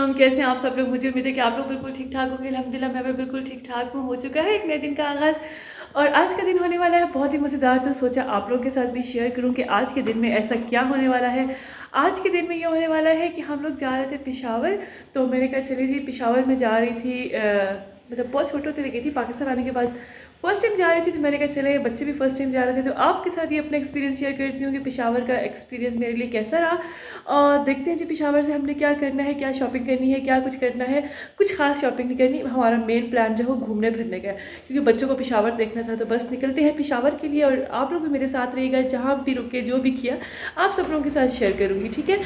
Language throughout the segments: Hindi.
अलैकुम, कैसे हैं आप सब लोग। मुझे उम्मीद है कि आप लोग बिल्कुल ठीक ठाक होंगे। अल्हम्दुलिल्लाह मैं भी बिल्कुल ठीक ठाक हूँ। हो चुका है एक नए दिन का आगाज़ और आज का दिन होने वाला है बहुत ही मज़ेदार। तो सोचा आप लोगों के साथ भी शेयर करूँ कि आज के दिन में ऐसा क्या होने वाला है। आज के दिन में ये होने वाला है कि हम लोग जा रहे थे पेशावर। तो मैंने कहा चलिए जी, पेशावर में जा रही थी, मतलब बहुत छोटे होते हुए गई थी। पाकिस्तान आने के बाद फर्स्ट टाइम जा रही थी, तो मैंने कहा चले बच्चे भी फर्स्ट टाइम जा रहे थे तो आपके साथ ये अपना एक्सपीरियंस शेयर करती हूँ कि पेशावर का एक्सपीरियंस मेरे लिए कैसा रहा। और देखते हैं जी पेशावर से हमने क्या करना है, क्या शॉपिंग करनी है, क्या कुछ करना है। कुछ खास शॉपिंग नहीं करनी, हमारा मेन प्लान जो है वो घूमने फिरने का है क्योंकि बच्चों को पेशावर देखना था। तो बस निकलते हैं पेशावर के लिए और आप लोग भी मेरे साथ रहिएगा। जहाँ भी रुके जो भी किया आप सब लोगों के साथ शेयर करूँगी, ठीक है।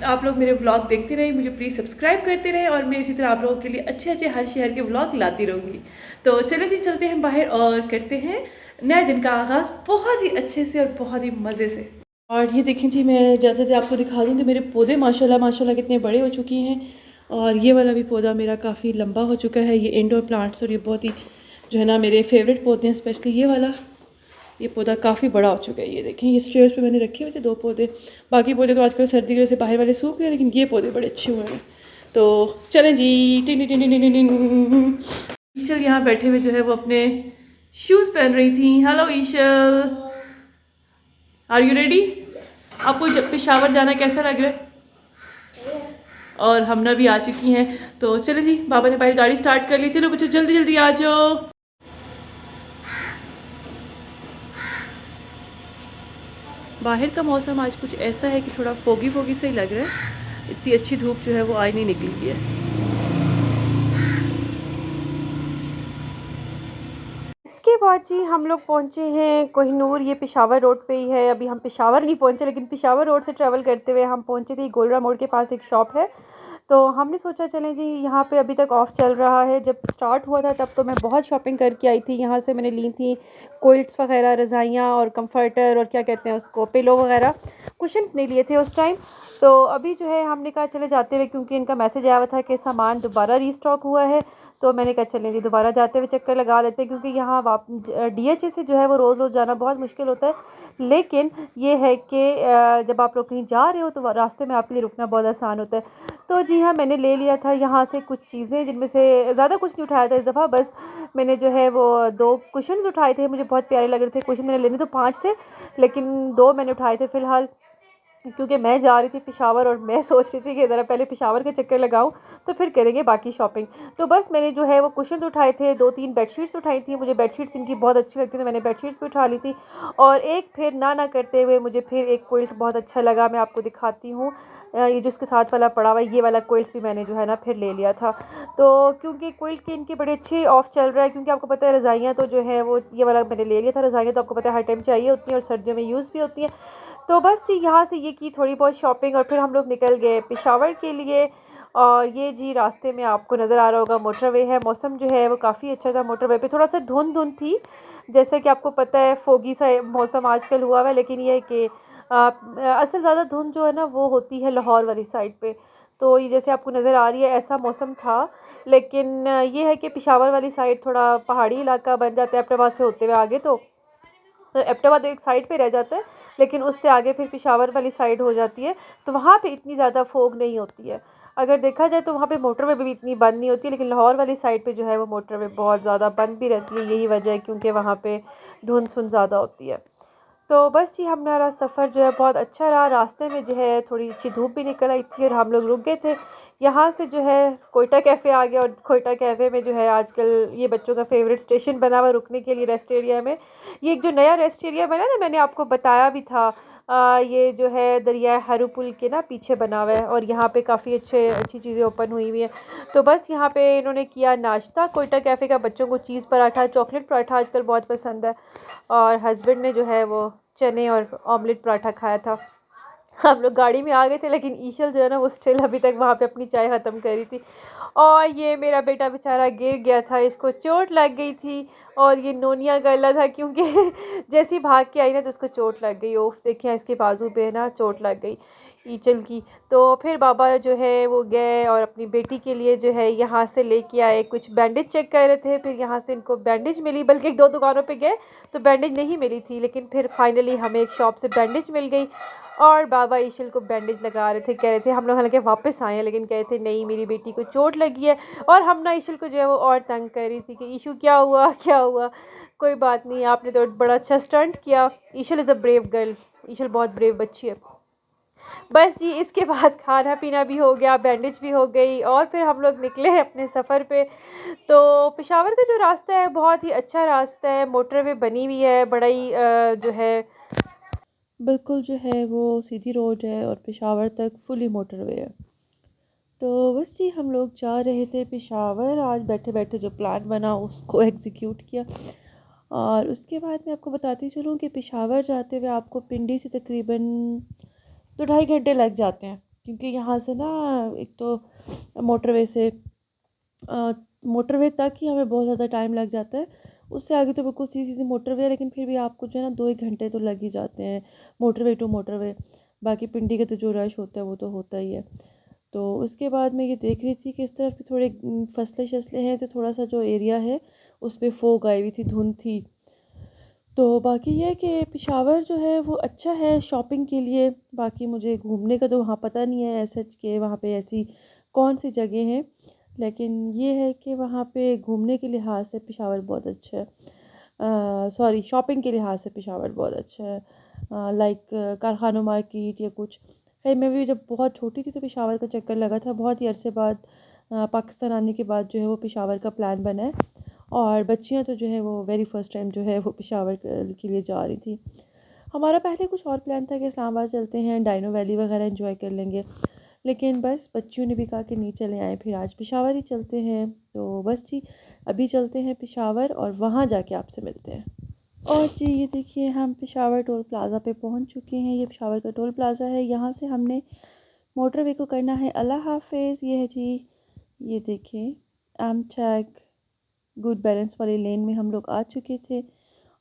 आप लोग मेरे व्लॉग देखते रहिए, मुझे प्लीज़ सब्सक्राइब करते रहे और मैं इसी तरह आप लोगों के लिए अच्छे अच्छे हर शहर के व्लॉग लाती रहूँगी। तो चले जी, चलते हैं बाहर और करते हैं नए दिन का आगाज़ बहुत ही अच्छे से और बहुत ही मज़े से। और ये देखें जी, मैं ज़्यादा से आपको दिखा दूँ कि मेरे पौधे माशाल्लाह माशाल्लाह कितने बड़े हो चुके हैं। और ये वाला भी पौधा मेरा काफ़ी लंबा हो चुका है। ये इंडोर प्लांट्स और ये बहुत ही जो है ना मेरे फेवरेट पौधे हैं, स्पेशली ये वाला। ये पौधा काफ़ी बड़ा हो चुका है। ये देखें, ये स्टेयर्स पे मैंने रखे हुए थे 2 पौधे। बाकी पौधे तो आजकल सर्दी की वजह से बाहर वाले सूख गए, लेकिन ये पौधे बड़े अच्छे हुए हैं। तो चलें जी, टिन टिन टिन टिन टिन। ईशल यहाँ बैठे हुए जो है वो अपने शूज़ पहन रही थी। Hello Eshal, are you ready? आपको जब पेशावर जाना कैसा लग रहा है? और हमना भी आ चुकी हैं। तो चलो जी, बाबा ने बाहर गाड़ी स्टार्ट कर ली। चलो बच्चों जल्दी जल्दी आ जाओ। बाहर का मौसम आज कुछ ऐसा है कि थोड़ा फोगी फोगी सा ही लग रहा है। इतनी अच्छी धूप जो है वो आज नहीं निकली है। इसके बाद जी हम लोग पहुँचे हैं कोहिनूर। ये पेशावर रोड पे ही है। अभी हम पेशावर नहीं पहुँचे, लेकिन पेशावर रोड से ट्रैवल करते हुए हम पहुँचे थे गोलरा मोड़ के पास एक शॉप है। तो हमने सोचा चलें जी, यहाँ पे अभी तक ऑफ़ चल रहा है। जब स्टार्ट हुआ था तब तो मैं बहुत शॉपिंग करके आई थी। यहाँ से मैंने ली थी क्विल्ट्स वगैरह, रज़ाइयाँ और कंफर्टर और क्या कहते हैं उसको, पिलो वगैरह। कुशन्स नहीं लिए थे उस टाइम। तो अभी जो है हमने कहा चले जाते हुए, क्योंकि इनका मैसेज आया हुआ था कि सामान दोबारा रीस्टॉक हुआ है। तो मैंने कहा चलें जी, दोबारा जाते हुए चक्कर लगा लेते हैं, क्योंकि यहाँ डीएचए से जो है वो रोज़ रोज़ जाना बहुत मुश्किल होता है। लेकिन ये है कि जब आप लोग कहीं जा रहे हो तो रास्ते में आपके लिए रुकना बहुत आसान होता है। तो जी हाँ, मैंने ले लिया था यहाँ से कुछ चीज़ें, जिनमें से ज़्यादा कुछ नहीं उठाया था इस दफ़ा। बस मैंने जो है वो 2 कुशन्स उठाए थे, मुझे बहुत प्यारे लग रहे थे कुशन। मैंने लेने तो 5 थे, लेकिन 2 मैंने उठाए थे फ़िलहाल, क्योंकि मैं जा रही थी पेशावर और मैं सोच रही थी कि ज़रा पहले पेशावर के चक्कर लगाऊं, तो फिर करेंगे बाकी शॉपिंग। तो बस मैंने जो है वो कुशन्स उठाए थे, 2-3 बेडशीट्स उठाई थी। मुझे बेडशीट्स इनकी बहुत अच्छी लगती थी, मैंने बेडशीट्स भी उठा ली थी। और एक फिर ना करते हुए मुझे फिर एक क्विल्ट बहुत अच्छा लगा, मैं आपको दिखाती हूँ। ये जो इसके साथ वाला पड़ा हुआ है, ये वाला क्विल्ट भी मैंने जो है ना फिर ले लिया था। तो क्योंकि क्विल्ट के इनके बड़े अच्छे ऑफ चल रहा है, क्योंकि आपको पता है रज़ाइयाँ तो जो है वो ये वाला मैंने ले लिया था। रज़ाइयाँ तो आपको पता है हर टाइम चाहिए होती हैं और सर्दियों में यूज़ भी होती हैं। तो बस जी यहाँ से ये की थोड़ी बहुत शॉपिंग और फिर हम लोग निकल गए पेशावर के लिए। और ये जी रास्ते में आपको नज़र आ रहा होगा मोटरवे है। मौसम जो है वो काफ़ी अच्छा था। मोटरवे पे थोड़ा सा धुंध धुंध थी, जैसे कि आपको पता है फोगी सा मौसम आजकल हुआ हुआ है। लेकिन ये है कि असल ज़्यादा धुंध जो है ना वो होती है लाहौर वाली साइड पे। तो ये जैसे आपको नज़र आ रही है ऐसा मौसम था। लेकिन ये है कि पेशावर वाली साइड थोड़ा पहाड़ी इलाका बन जाता है एबटाबाद से होते हुए आगे। तो एबटाबाद एक साइड पे रह जाता है, लेकिन उससे आगे फिर पेशावर वाली साइड हो जाती है। तो वहाँ पे इतनी ज़्यादा फोग नहीं होती है। अगर देखा जाए तो वहाँ पे मोटरवे भी इतनी बंद नहीं होती है, लेकिन लाहौर वाली साइड पे जो है वो मोटरवे बहुत ज़्यादा बंद भी रहती है। यही वजह है क्योंकि वहाँ पे धुंध सुन ज़्यादा होती है। तो बस जी हमारा सफ़र जो है बहुत अच्छा रहा। रास्ते में जो है थोड़ी अच्छी धूप भी निकल आई थी और हम लोग रुक गए थे। यहाँ से जो है कोयटा कैफ़े आ गया, और कोयटा कैफ़े में जो है आजकल ये बच्चों का फेवरेट स्टेशन बना हुआ रुकने के लिए रेस्ट एरिया में। ये एक जो नया रेस्ट एरिया बना ना, मैंने आपको बताया भी था। ये जो है दरिया हरू पुल के ना पीछे बना हुआ है, और यहाँ पे काफ़ी अच्छी चीज़ें ओपन हुई हुई हैं। तो बस यहाँ पे इन्होंने किया नाश्ता कोयटा कैफ़े का। बच्चों को चीज़ पराठा, चॉकलेट पराठा आजकल बहुत पसंद है। और हस्बैंड ने जो है वो चने और ऑमलेट पराठा खाया था। हम लोग गाड़ी में आ गए थे, लेकिन ईशल जो है ना वो स्टिल अभी तक वहाँ पे अपनी चाय ख़त्म करी थी। और ये मेरा बेटा बेचारा गिर गया था, इसको चोट लग गई थी। और ये नोनिया गला था, क्योंकि जैसे ही भाग के आई ना तो उसको चोट लग गई। ओफ, देखें इसके बाजू पे ना चोट लग गई। ईचल की। तो फिर बाबा जो है वो गए और अपनी बेटी के लिए जो है यहाँ से लेके आए, कुछ बैंडेज चेक कर रहे थे, फिर यहाँ से इनको बैंडेज मिली, बल्कि एक दो दुकानों पे गए तो बैंडेज नहीं मिली थी, लेकिन फिर फाइनली हमें एक शॉप से बैंडेज मिल गई। और बाबा ईशल को बैंडेज लगा रहे थे, कह रहे थे, हम लोग हालांकि वापस आए हैं लेकिन कह रहे थे नहीं मेरी बेटी को चोट लगी है। और हम ना ईशल को जो है वो और तंग कर रही थी कि ईशू क्या हुआ क्या हुआ। कोई बात नहीं, आपने तो बड़ा अच्छा स्टंट किया। ईशल इज़ अ ब्रेव गर्ल, ईशल बहुत ब्रेव बच्ची है। बस जी, इसके बाद खाना पीना भी हो गया, बैंडेज भी हो गई और फिर हम लोग निकले हैं अपने सफ़र पे। तो पेशावर का जो रास्ता है बहुत ही अच्छा रास्ता है, मोटरवे बनी हुई है, बड़ा ही जो है बिल्कुल जो है वो सीधी रोड है और पेशावर तक फुली मोटरवे है। तो बस जी, हम लोग जा रहे थे पेशावर, आज बैठे बैठे जो प्लान बना उसको एग्जीक्यूट किया। और उसके बाद मैं आपको बताती चलूँ कि पेशावर जाते हुए आपको पिंडी से तकरीबन 2 ढाई घंटे लग जाते हैं, क्योंकि यहाँ से ना एक तो मोटरवे से मोटरवे तक ही हमें बहुत ज़्यादा टाइम लग जाता है। उससे आगे तो बिल्कुल सीधी सीधी मोटरवे है, लेकिन फिर भी आपको जो है ना 2 1 घंटे तो लग ही जाते हैं मोटरवे टू मोटरवे। बाकी पिंडी का तो जो रश होता है वो तो होता ही है। तो उसके बाद मैं ये देख रही थी कि इस तरफ भी थोड़े फसलें शसलें हैं, तो थोड़ा सा जो एरिया है उस पर फोग आई हुई थी, धुंध थी। तो बाकी ये है कि पेशावर जो है वो अच्छा है शॉपिंग के लिए। बाकी मुझे घूमने का तो वहाँ पता नहीं है ऐसे कि वहाँ पे ऐसी कौन सी जगह हैं, लेकिन ये है कि वहाँ पे घूमने के लिहाज से पेशावर बहुत अच्छा है। सॉरी, शॉपिंग के लिहाज से पेशावर बहुत अच्छा है। लाइक कारखानों मार्केट या कुछ। खैर मैं भी जब बहुत छोटी थी तो पेशावर का चक्कर लगा था, बहुत ही अरसे बाद पाकिस्तान आने के बाद जो है वो पेशावर का प्लान बना है। और बच्चियां तो जो है वो वेरी फर्स्ट टाइम जो है वो पेशावर के लिए जा रही थी। हमारा पहले कुछ और प्लान था कि इस्लामाबाद चलते हैं, डाइनो वैली वगैरह एंजॉय कर लेंगे, लेकिन बस बच्चियों ने भी कहा कि नहीं चले आए, फिर आज पेशावर ही चलते हैं। तो बस जी, अभी चलते हैं पेशावर और वहाँ जाके आपसे मिलते हैं। और जी ये देखिए, हम पेशावर टोल प्लाज़ा पे पहुँच चुके हैं। ये पेशावर का टोल प्लाज़ा है, यहाँ से हमने मोटरवे को करना है अल्लाह हाफिज़। ये है जी, ये देखिए एमटेक गुड बैलेंस वाली लेन में हम लोग आ चुके थे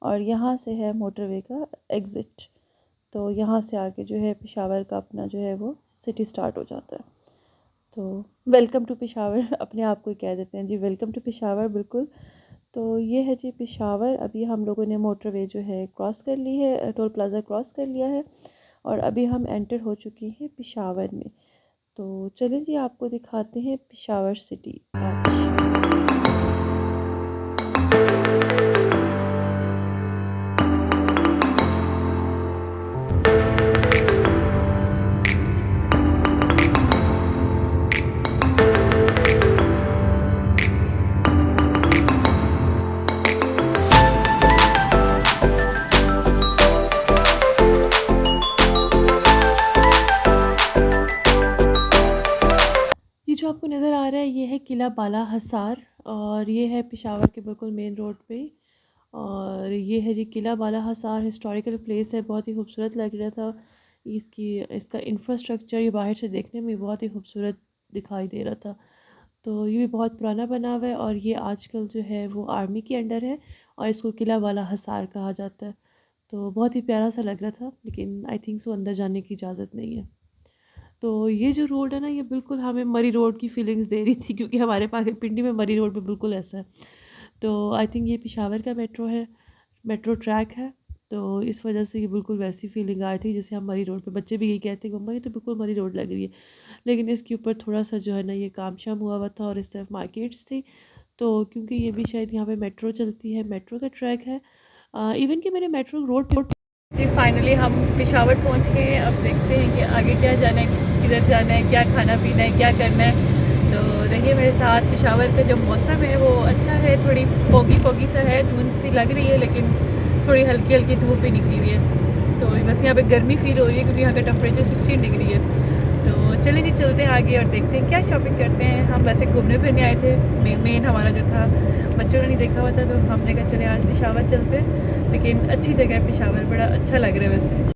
और यहाँ से है मोटरवे का एग्ज़िट। तो यहाँ से आके जो है पेशावर का अपना जो है वो सिटी स्टार्ट हो जाता है। तो वेलकम टू पेशावर अपने आप को ही कह देते हैं जी, वेलकम टू पेशावर, बिल्कुल। तो ये है जी पेशावर। अभी हम लोगों ने मोटरवे जो है क्रॉस कर ली है, टोल प्लाज़ा क्रॉस कर लिया है और अभी हम एंटर हो चुके हैं पेशावर में। तो चलिए जी, आपको दिखाते हैं पेशावर सिटी आज। ये जो आपको नज़र आ रहा है ये है किला बाला हसार और ये है पेशावर के बिल्कुल मेन रोड पे। और ये है जी किला बाला हसार, हिस्टोरिकल प्लेस है, बहुत ही खूबसूरत लग रहा था। इसका इंफ्रास्ट्रक्चर ये बाहर से देखने में बहुत ही खूबसूरत दिखाई दे रहा था। तो ये भी बहुत पुराना बना हुआ है और ये आजकल जो है वो आर्मी के अंडर है और इसको किला बाला हसार कहा जाता है। तो बहुत ही प्यारा सा लग रहा था, लेकिन आई थिंक सो अंदर जाने की इजाज़त नहीं है। तो ये जो रोड है ना, ये बिल्कुल हमें मरी रोड की फीलिंग्स दे रही थी, क्योंकि हमारे पास पिंडी में मरी रोड पे बिल्कुल ऐसा है। तो आई थिंक ये पेशावर का मेट्रो है, मेट्रो ट्रैक है, तो इस वजह से ये बिल्कुल वैसी फीलिंग आई थी जैसे हम मरी रोड पे। बच्चे भी यही कहते हैं कि मम्मा ये तो बिल्कुल मरी रोड लग रही है, लेकिन इसके ऊपर थोड़ा सा जो है ना ये काम शाम हुआ हुआ था और इस तरफ मार्केट्स थी। तो क्योंकि ये भी शायद यहाँ पे मेट्रो चलती है, मेट्रो का ट्रैक है। इवन कि मैंने मेट्रो रोड जी फाइनली हम पेशावर पहुंच गए हैं। अब देखते हैं कि आगे क्या जाना है, किधर जाना है, क्या खाना पीना है, क्या करना है। तो रहिए मेरे साथ। पेशावर का जो मौसम है वो अच्छा है, थोड़ी फोगी फोगी सा है, धुंध सी लग रही है, लेकिन थोड़ी हल्की हल्की धूप भी निकली हुई है। तो बस यहाँ पे गर्मी फील हो रही है क्योंकि यहाँ का टेम्परेचर 16 डिग्री है। तो चलिए जी, चलते हैं आगे और देखते हैं क्या शॉपिंग करते हैं। हम वैसे घूमने फिरने आए थे, मेन हमारा जो था बच्चों ने नहीं देखा हुआ था, तो हमने कहा चले आज पेशावर चलते हैं। लेकिन अच्छी जगह है पेशावर, बड़ा अच्छा लग रहा है वैसे।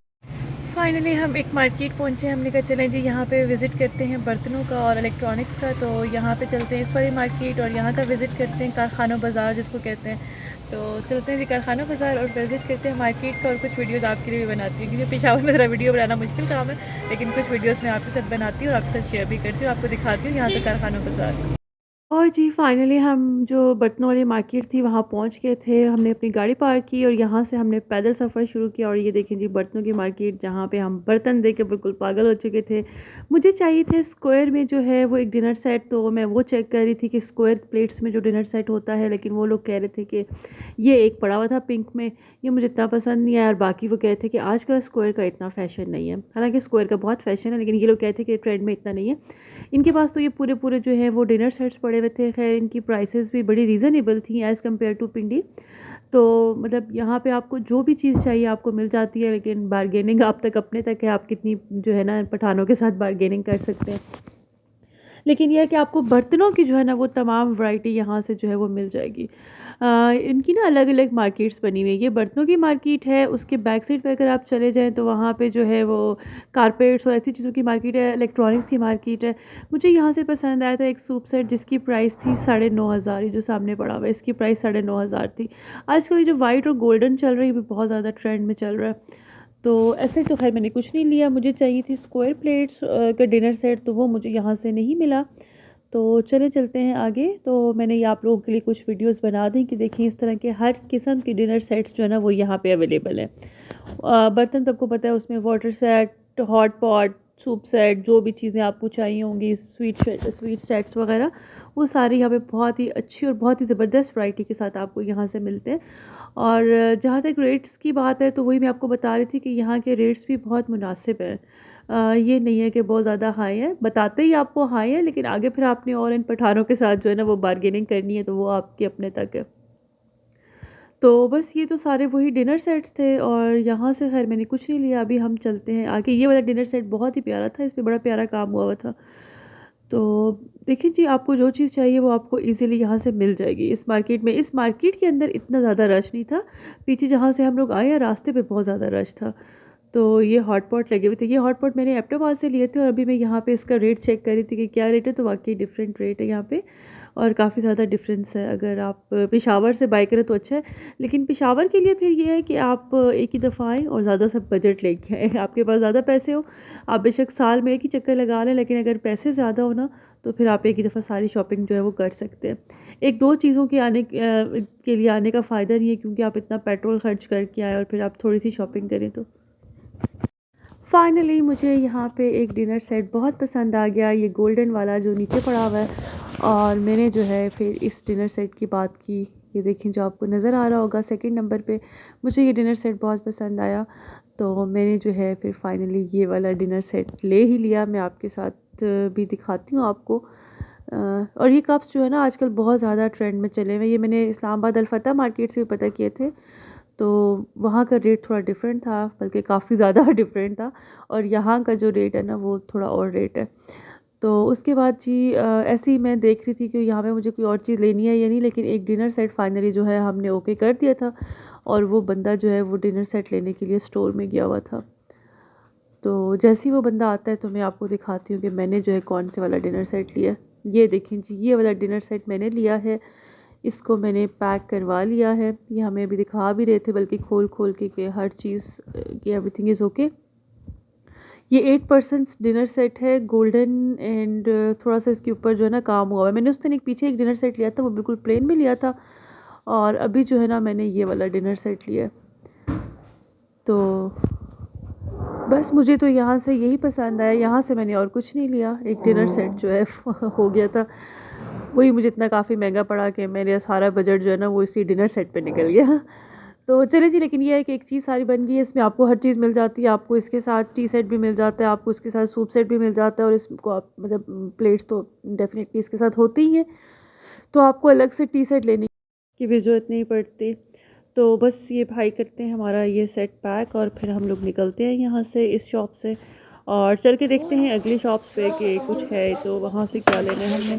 फाइनली हम एक मार्केट पहुंचे। हमने कहा चलें जी यहाँ पे विज़िट करते हैं बर्तनों का और इलेक्ट्रॉनिक्स का। तो यहाँ पे चलते हैं इस वाली मार्केट और यहाँ का विज़िट करते हैं, कारखानों बाज़ार जिसको कहते हैं। तो चलते हैं जी कारखानों बाज़ार और विज़िट करते हैं मार्केट का, और कुछ वीडियोज़ आपके लिए भी बनाती हूँ क्योंकि पेशावर में ज़रा वीडियो बनाना मुश्किल काम है, लेकिन कुछ वीडियोज़ मैं आपके साथ बनाती हूँ और आपके साथ शेयर भी करती हूँ, आपको दिखाती हूँ यहाँ से कारखानों बाज़ार। और जी फाइनली हम जो बर्तनों वाली मार्केट थी वहाँ पहुँच गए थे। हमने अपनी गाड़ी पार्क की और यहाँ से हमने पैदल सफ़र शुरू किया। और ये देखें जी बर्तनों की मार्केट, जहाँ पे हम बर्तन देख के बिल्कुल पागल हो चुके थे। मुझे चाहिए थे स्क्वायर में जो है वो एक डिनर सेट, तो मैं वो चेक कर रही थी कि स्क्वायर प्लेट्स में जो डिनर सेट होता है, लेकिन वो लोग कह रहे थे कि ये एक पड़ा हुआ था पिंक में, ये मुझे इतना पसंद नहीं आया। और बाकी वो कह रहे थे कि आजकल स्क्वायर का इतना फ़ैशन नहीं है। हालांकि स्क्वायर का बहुत फ़ैशन है, लेकिन ये लोग कहते हैं कि ट्रेंड में इतना नहीं है। इनके पास तो ये पूरे पूरे जो है वो डिनर सेट्स पड़े हुए थे। खैर इनकी प्राइसेस भी बड़ी रीज़नेबल थी एज़ कम्पेयर टू पिंडी। तो मतलब यहाँ पे आपको जो भी चीज़ चाहिए आपको मिल जाती है, लेकिन बारगेनिंग आप तक अपने तक है, आप कितनी जो है ना पठानों के साथ बारगेनिंग कर सकते हैं। लेकिन यह है कि आपको बर्तनों की जो है ना वो तमाम वैरायटी यहाँ से जो है वो मिल जाएगी। इनकी ना अलग अलग मार्केट्स बनी हुई है। ये बर्तनों की मार्केट है, उसके बैक साइड पे अगर आप चले जाएँ तो वहाँ पे जो है वो कारपेट्स और ऐसी चीज़ों की मार्केट है, इलेक्ट्रॉनिक्स की मार्केट है। मुझे यहाँ से पसंद आया था एक सूप सेट जिसकी प्राइस थी 9,500। ये जो सामने पड़ा हुआ है इसकी प्राइस 9,500 थी। आजकल ये जो वाइट और गोल्डन चल रही है वो बहुत ज़्यादा ट्रेंड में चल रहा है। तो ऐसे तो खैर मैंने कुछ नहीं लिया, मुझे चाहिए थी स्क्वायर प्लेट्स का डिनर सेट, तो वो मुझे यहाँ से नहीं मिला। तो चले चलते हैं आगे। तो मैंने ये आप लोगों के लिए कुछ वीडियोस बना दी कि देखिए इस तरह के हर किस्म के डिनर सेट्स जो है ना वो यहाँ पे अवेलेबल है। बर्तन तो आपको पता है, उसमें water set, hot pot, soup set, जो भी चीज़ें आपको चाहिए होंगी, स्वीट सेट्स वगैरह, वो सारी यहाँ पे बहुत ही अच्छी और बहुत ही ज़बरदस्त वैरायटी के साथ आपको यहाँ से मिलते हैं। और जहाँ तक रेट्स की बात है तो वही मैं आपको बता रही थी कि यहाँ के रेट्स भी बहुत मुनासिब हैं। ये नहीं है कि बहुत ज़्यादा हाई है, बताते ही आपको हाई है, लेकिन आगे फिर आपने और इन पठानों के साथ जो है ना वो बार्गेनिंग करनी है, तो वो आपके अपने तक है। तो बस ये तो सारे वही डिनर सेट्स थे और यहाँ से खैर मैंने कुछ नहीं लिया। अभी हम चलते हैं आगे। ये वाला डिनर सेट बहुत ही प्यारा था, इस पे बड़ा प्यारा काम हुआ हुआ था। तो देखिए जी आपको जो चीज़ चाहिए वो आपको इजीली यहाँ से मिल जाएगी इस मार्केट में। इस मार्केट के अंदर इतना ज़्यादा रश नहीं था, पीछे जहाँ से हम लोग आए हैं रास्ते पे बहुत ज़्यादा रश था। तो ये हॉट पॉट लगे हुए थे, ये हॉट पॉट मैंने एप्टाबाद से लिए थे और अभी मैं यहाँ पे इसका रेट चेक कर रही थी कि क्या रेट है, तो वाकई डिफरेंट रेट है यहाँ पे और काफ़ी ज़्यादा डिफरेंस है। अगर आप पेशावर से बाय करें तो अच्छा है, लेकिन पेशावर के लिए फिर ये है कि आप एक ही दफ़ा आएँ और ज़्यादा सा बजट लेके आएँ। आपके पास ज़्यादा पैसे हो, आप बेशक साल में एक ही चक्कर लगा लें, लेकिन अगर पैसे ज़्यादा हो ना तो फिर आप एक ही दफ़ा सारी शॉपिंग जो है वो कर सकते हैं। एक दो चीज़ों के लिए आने का फ़ायदा नहीं है, क्योंकि आप इतना पेट्रोल खर्च करके आए और फिर आप थोड़ी सी शॉपिंग करें। तो फाइनली मुझे यहाँ पे एक डिनर सेट बहुत पसंद आ गया, ये गोल्डन वाला जो नीचे पड़ा हुआ है। और मैंने जो है फिर इस डिनर सेट की बात की। ये देखें जो आपको नज़र आ रहा होगा सेकंड नंबर पे, मुझे ये डिनर सेट बहुत पसंद आया। तो मैंने जो है फिर फाइनली ये वाला डिनर सेट ले ही लिया। मैं आपके साथ भी दिखाती हूँ आपको। और ये कप्स जो है ना आजकल बहुत ज़्यादा ट्रेंड में चले हुए हैं। ये मैंने इस्लामाबाद अल-फतह मार्केट से भी पता किए थे, तो वहाँ का रेट थोड़ा डिफरेंट था, बल्कि काफ़ी ज़्यादा डिफरेंट था। और यहाँ का जो रेट है ना वो थोड़ा और रेट है। तो उसके बाद जी ऐसे ही मैं देख रही थी कि यहाँ पे मुझे कोई और चीज़ लेनी है या नहीं, लेकिन एक डिनर सेट फाइनली जो है हमने ओके कर दिया था। और वो बंदा जो है वो डिनर सेट लेने के लिए स्टोर में गया हुआ था। तो जैसे ही वो बंदा आता है तो मैं आपको दिखाती हूँ कि मैंने जो है कौन से वाला डिनर सेट लिया। ये देखें जी, ये वाला डिनर सेट मैंने लिया है। इसको मैंने पैक करवा लिया है। ये हमें अभी दिखा भी रहे थे, बल्कि खोल खोल के कि हर चीज़ कि एवरीथिंग इज़ ओके। ये 8 पर्सन्स डिनर सेट है, गोल्डन एंड थोड़ा सा इसके ऊपर जो है ना काम हुआ है। मैंने उस दिन एक पीछे एक डिनर सेट लिया था, वो बिल्कुल प्लेन में लिया था। और अभी जो है ना मैंने ये वाला डिनर सेट लिया है। तो बस मुझे तो यहाँ से यही पसंद आया, यहाँ से मैंने और कुछ नहीं लिया। एक डिनर सेट जो है हो गया था, वही मुझे इतना काफ़ी महंगा पड़ा कि मेरा सारा बजट जो है ना वो इसी डिनर सेट पे निकल गया। तो चले जी, लेकिन ये है कि एक चीज़ सारी बन गई है, इसमें आपको हर चीज़ मिल जाती है। आपको इसके साथ टी सेट भी मिल जाता है, आपको इसके साथ सूप सेट भी मिल जाता है, और इसको आप मतलब प्लेट्स तो डेफिनेटली इसके साथ होती ही हैं, तो आपको अलग से टी सेट लेने की भी ज़रूरत नहीं पड़ती। तो बस ये भाई करते हैं हमारा ये सेट पैक और फिर हम लोग निकलते हैं यहाँ से इस शॉप से। और चल के देखते हैं अगली शॉप्स पे कि कुछ है तो वहाँ से क्या लेना है हमने।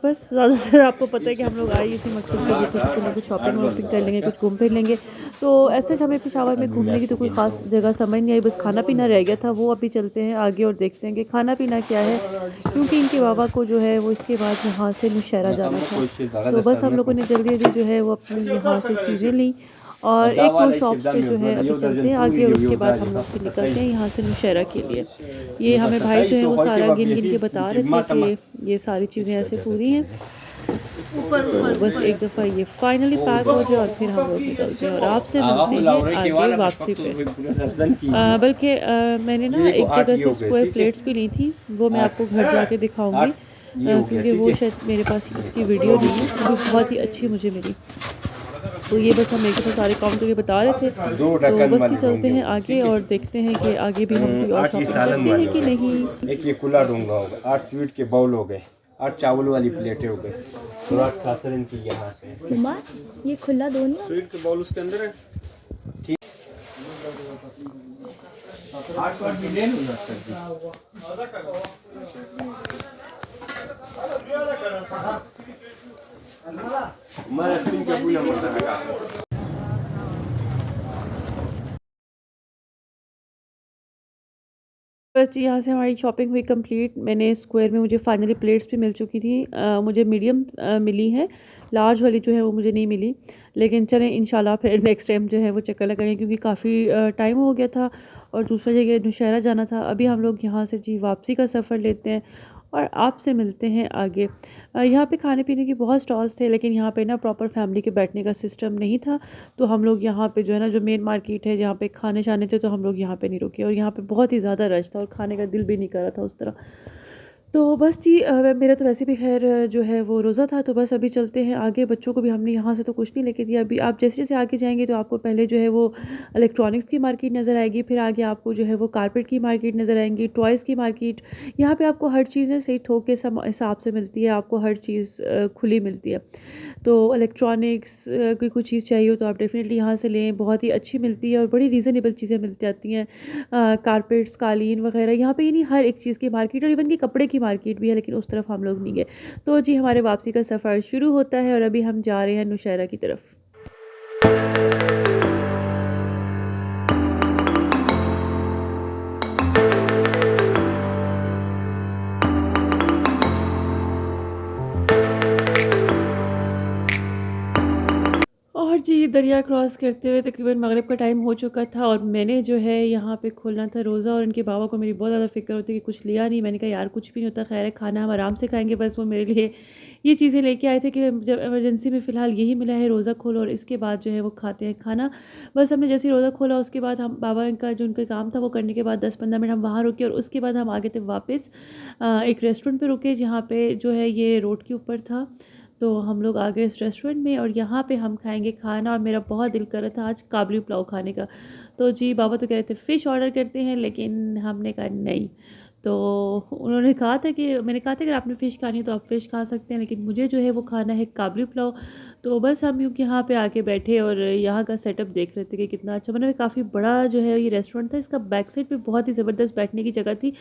बस ज़्यादातर आपको पता है कि हम लोग आए इसी मकसद के लिए कुछ ना कुछ शॉपिंग वॉपिंग कर लेंगे, कुछ घूम फिर लेंगे। तो ऐसे हमें पेशावर में घूमने की तो कोई ख़ास जगह समझ नहीं आई, बस खाना पीना रह गया था। वो अभी चलते हैं आगे और देखते हैं कि खाना पीना क्या है, क्योंकि इनके बाबा को जो है वो इसके बाद यहाँ से नौशहरा जाना था। तो बस हम लोगों ने जल्दी जल्दी जो है वो अपनी यहाँ से चीज़ें ली और एक दो शॉप्स पे जो है अभी चलते हैं आगे और उसके बाद हम लोग फिर निकलते हैं यहाँ से नौशहरा के लिए। ये हमें भाई जो है वो सारा गिन गिन के बता रहे थे कि ये सारी चीज़ें ऐसे पूरी हैं। तो बस एक दफ़ा ये फाइनली पैक हो जाए और फिर हम लोग निकलते हैं और आपसे मिलते हैं आगे वापसी पे। बल्कि मैंने ना एक जगह से स्क्वायर प्लेट्स भी ली थी, वो मैं आपको घर जाके दिखाऊंगी क्योंकि वो शायद मेरे पास उसकी वीडियो नहीं है, वो बहुत ही अच्छी मुझे मिली। तो ये बस हम एक दफ़ा सारे काम करके बता रहे थे। तो बस ही चलते हैं आगे और देखते हैं कि आगे भी हम कोई और शॉपिंग करते हैं कि नहीं। एक ये खुला डोंगा होगा, 8 स्वीट के बाउल हो गए, 8 चावल वाली प्लेटें हो गई, तो 8 सासरन की यहाँ से। कुमार ये खुला दो नहीं स्वीट के बाउल उसके अंदर है। ठीक 8 पर भी ले लो ना सर जी। हमारा स्पिन का पूरा मजा लगा। बस यहाँ से हमारी शॉपिंग हुई कंप्लीट। मैंने स्क्वायर में मुझे फाइनली प्लेट्स भी मिल चुकी थी। मुझे मीडियम मिली है, लार्ज वाली जो है वो मुझे नहीं मिली। लेकिन चलें इंशाल्लाह फिर नेक्स्ट टाइम जो है वो चक्कर लगाएंगे, क्योंकि काफ़ी टाइम हो गया था और दूसरा जगह नौशहरा जाना था। अभी हम लोग यहाँ से जी वापसी का सफ़र लेते हैं और आपसे मिलते हैं आगे। यहाँ पे खाने पीने की बहुत स्टॉल्स थे, लेकिन यहाँ पे ना प्रॉपर फैमिली के बैठने का सिस्टम नहीं था। तो हम लोग यहाँ पे जो है ना, जो मेन मार्केट है जहाँ पे खाने शाने थे, तो हम लोग यहाँ पे नहीं रुके और यहाँ पे बहुत ही ज़्यादा रश था और खाने का दिल भी नहीं कर रहा था उस तरह। तो बस जी मेरा तो वैसे भी खैर जो है वो रोज़ा था। तो बस अभी चलते हैं आगे। बच्चों को भी हमने यहाँ से तो कुछ नहीं लेके दिया। अभी आप जैसे जैसे आगे जाएंगे तो आपको पहले जो है वो इलेक्ट्रॉनिक्स की मार्केट नज़र आएगी, फिर आगे आपको जो है वो कारपेट की मार्केट नज़र आएंगी, टॉयज़ की मार्केट। यहाँ पे आपको हर चीज़ है सही थोक के हिसाब से मिलती है, आपको हर चीज़ खुली मिलती है। तो इलेक्ट्रॉनिक्स की कुछ चीज़ चाहिए हो तो आप डेफ़िनेटली यहाँ से लें, बहुत ही अच्छी मिलती है और बड़ी रीज़नेबल चीज़ें मिल जाती हैं। कारपेट्स, कालीन वगैरह यहाँ पे नहीं, हर एक चीज़ की मार्केट और इवन की कपड़े की मार्केट भी है, लेकिन उस तरफ हम लोग नहीं गए। तो जी हमारे वापसी का सफ़र शुरू होता है और अभी हम जा रहे हैं नौशहरा की तरफ। और जी दरिया क्रॉस करते हुए तकरीबन मगरिब का टाइम हो चुका था और मैंने जो है यहाँ पे खोलना था रोज़ा। और इनके बाबा को मेरी बहुत ज़्यादा फ़िक्र होती है कि कुछ लिया नहीं। मैंने कहा यार कुछ भी नहीं होता, खैर है खाना हम आराम से खाएंगे। बस वो मेरे लिए ये चीज़ें लेके आए थे कि जब इमरजेंसी में फ़िलहाल यही मिला है, रोज़ा खोलो और इसके बाद जो है वो खाते हैं खाना। बस हमने जैसे ही रोज़ा खोला उसके बाद हम बाबा का जो उनका काम था वो करने के बाद 10-15 मिनट हम वहाँ रुके और उसके बाद हम आगे थे वापस एक रेस्टोरेंट पर रुके जहाँ पर जो है ये रोड के ऊपर था। तो हम लोग आ गए इस रेस्टोरेंट में और यहाँ पे हम खाएंगे खाना और मेरा बहुत दिल कर रहा था आज काबली पुलाव खाने का। तो जी बाबा तो कह रहे थे फ़िश ऑर्डर करते हैं, लेकिन हमने कहा नहीं। तो उन्होंने कहा था कि मैंने कहा था अगर आपने फ़िश खानी है तो आप फ़िश खा सकते हैं, लेकिन मुझे जो है वो खाना है काबली पुलाव। तो बस हम यूँ यहाँ पे आके बैठे और यहाँ का सेटअप देख रहे थे कि कितना अच्छा बना है। काफ़ी बड़ा जो है ये रेस्टोरेंट था, इसका बैक साइड पे बहुत ही ज़बरदस्त बैठने की जगह थी,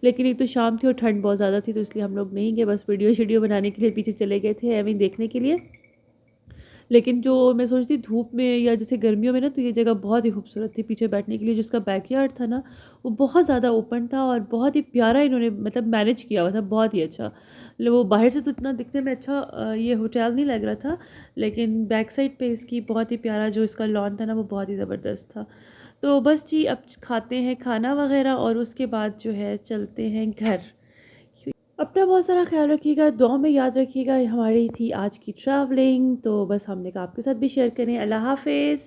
लेकिन एक तो शाम थी और ठंड बहुत ज़्यादा थी, तो इसलिए हम लोग नहीं गए। बस वीडियो बनाने के लिए पीछे चले गए थे एवं देखने के लिए। लेकिन जो मैं सोचती धूप में या जैसे गर्मियों में ना, तो ये जगह बहुत ही खूबसूरत थी पीछे बैठने के लिए। जिसका बैकयार्ड था ना वो बहुत ज़्यादा ओपन था और बहुत ही प्यारा इन्होंने मतलब मैनेज किया हुआ था, बहुत ही अच्छा। वो बाहर से तो इतना दिखने में अच्छा ये होटल नहीं लग रहा था, लेकिन बैक साइड पे इसकी बहुत ही प्यारा जो इसका लॉन था ना वो बहुत ही ज़बरदस्त था। तो बस जी अब खाते हैं खाना वगैरह और उसके बाद जो है चलते हैं घर। अपना बहुत सारा ख्याल रखिएगा, दुआ में याद रखिएगा। हमारी थी आज की ट्रैवलिंग, तो बस हमने कहा आपके साथ भी शेयर करें। अल्लाह हाफ़िज़।